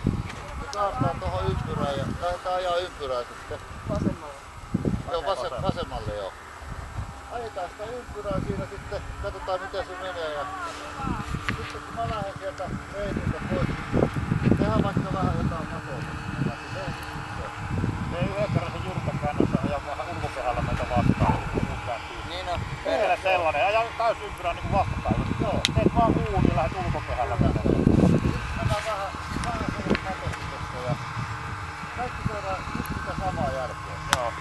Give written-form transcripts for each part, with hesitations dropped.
Se kaartaa tuohon ympyrään ja lähdetään ajaa ympyrää sitten. Vasemmalle. Joo, vasemmalle joo. Ajetaan sitä ympyrää siinä sitten, katsotaan miten se menee. Ja sitten kun mä lähden sieltä reitiltä pois, niin tehdään vaikka vähän jotain makoa. Se ei yhden kerran se jyrkäkäännössä ajaa vähän ulkokehällä meitä vastaan. Niin on. Perille sellainen, aja täysympyrää niinku vastapäin. Joo. Teet vaan uun ja lähdet ulkokehällä menemään. Mennään vähän sellainen matosti tossa ja kaikki tehdään nyt sitä samaa jälkeen. Joo.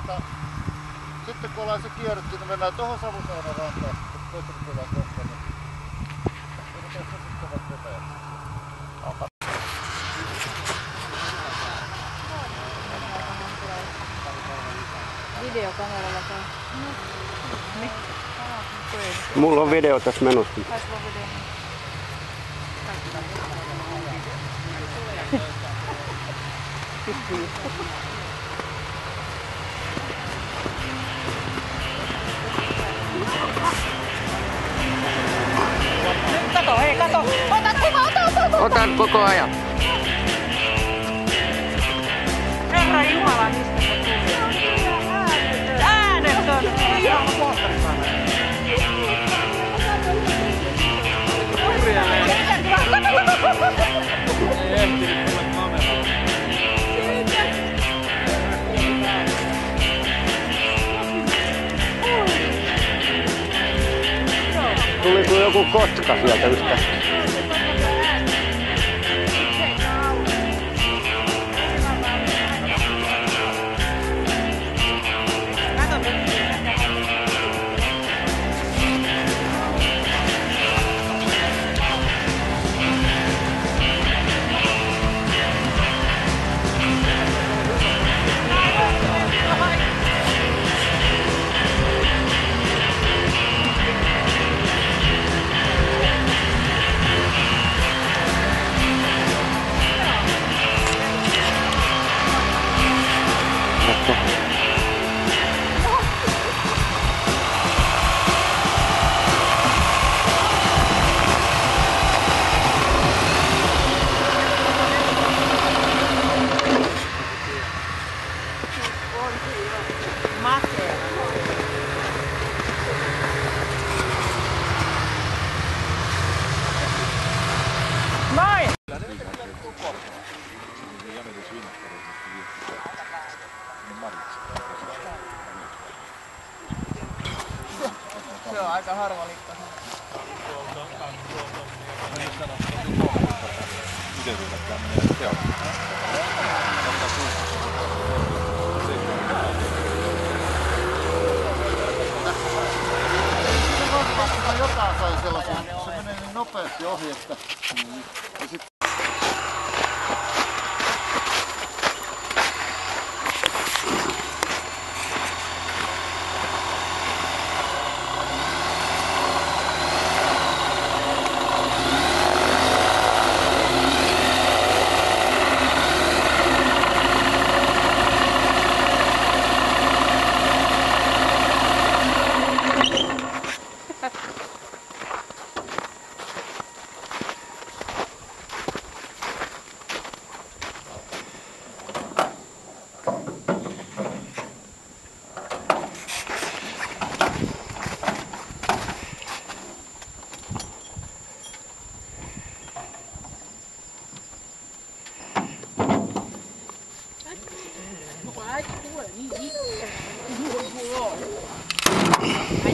Ja sitten kun ollaan se kierretty, niin mennään tuohon Savusaaren rantaan. Toisella puolella kohta, niin otetaan se sitten vaikka vetäjäksi. Videokameralla kai. Niin. Mulla on video tässä menossa. Kato, hei kato! Ota kuva, ota! Otan koko ajan. Herra Jumala, mistä se tuli? Äänetön! Ei ehtinyt tulla kameralla. Tuliko joku kotka sieltä yhtäkkiä? Se on aika harva liikka. Miten yllättää menee teos? Jotain sai sellaisen, se menee niin nopeasti ohi, että... Ja sit...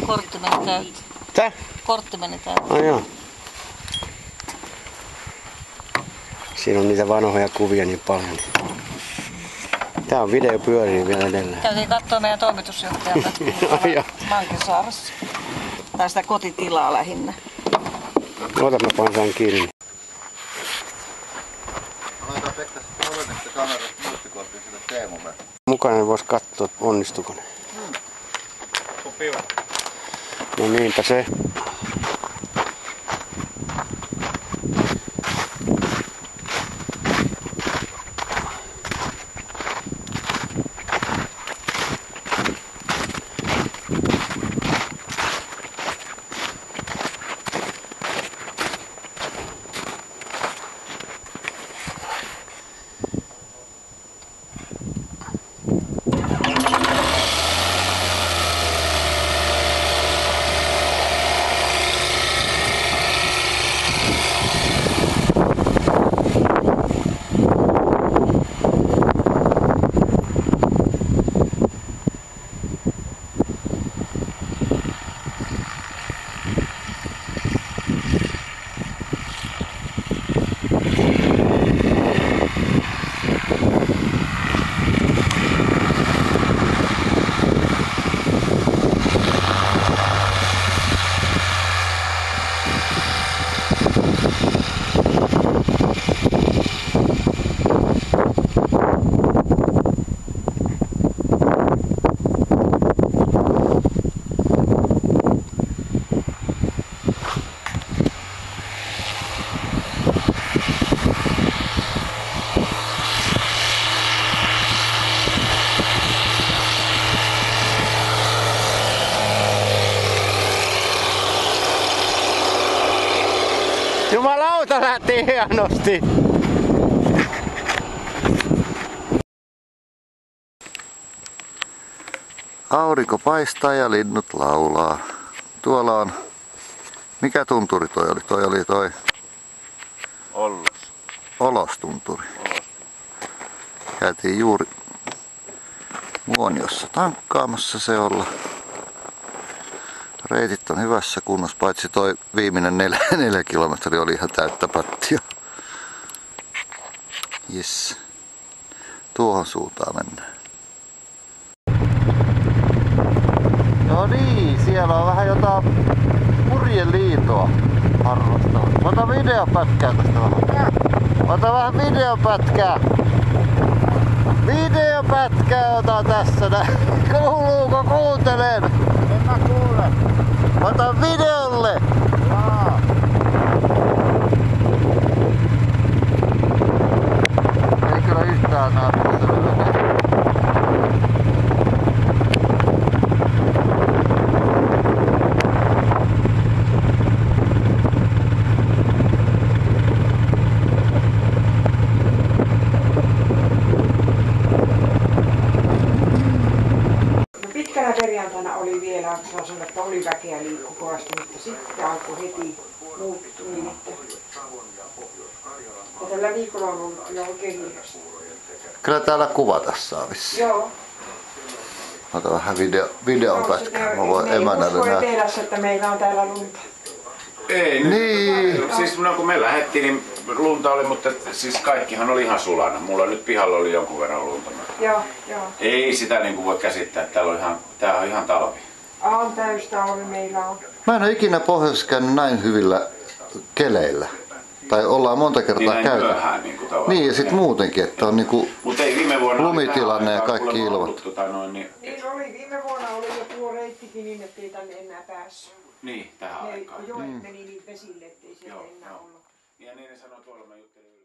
Kortti meni täyteen. Tää? Kortti meni täyteen. Ai joo. Siinä on niitä vanhoja kuvia niin paljon. Tää on video pyörii vielä edelleen. Käytiin katsoa meidän toimitusjohtajalta Mankinsaaressa. Tai sitä kotitilaa lähinnä. Ota mä pansaan kiinni. Laitetaan Pekka todennäköisesti kamerasta muistikoottiin sille Teemulle. Mukana vois katsoa, onnistuko ne. Sopiva. No niinpä se. hienosti. Aurinko paistaa ja linnut laulaa. Tuolla on... Mikä tunturi toi oli? Toi oli toi... Olostunturi. Käytiin juuri Muoniossa tankkaamassa se olla. Reitit on hyvässä kunnossa, paitsi toi viimeinen 4 kilometriä oli ihan täyttä pattia. Jes. Tuohon suuntaan mennään. No niin, siellä on vähän jotain purjeliitoa harrastaa. Ota videopätkää tästä vähän. Ota vähän videopätkää. Videopätkää ota tässä. Kuuluuko? Kuuntelen. En mä kuule. Ota videolle. Jaa. Ei kyllä yhtään näytä. Pitkänä perjantaina oli vielä, sanoa, että oli väkeä liikkuvasti, mutta sitten alkoi heti muuttua niin, että tällä viikolla on ollut kyllä oikein hiljaista. Kyllä täällä kuvata saa vissiin. Joo. Ota vähän videon pätkää. Mä voin emänälle nähdä. nähdä. Tehdä, että meillä on täällä lunta. Ei, Niin. siis no, kun me lähdettiin, niin lunta oli, mutta siis kaikkihan oli ihan sulana. Mulla nyt pihalla oli jonkun verran lunta. Joo. Ei sitä niin kuin voi käsittää, että täällä on ihan talvi. On täystä oli meillä on. Mä en ole ikinä pohjoisessa käynyt näin hyvillä keleillä. Tai ollaan monta kertaa Niin käyty. myöhään niin kuin tavallaan. Niin ja sit muutenkin, että on niinku Mutta ei viime vuonna lumitilanne ja kaikki ilmat. Niin oli, viime vuonna oli jo tuo reittikin niin, ettei tänne enää päässyt. Niin, tähän aikaan. Joet meni niin vesille, ettei siellä enää ollut. Ja niin ne sanoi tuolla, mä juttelin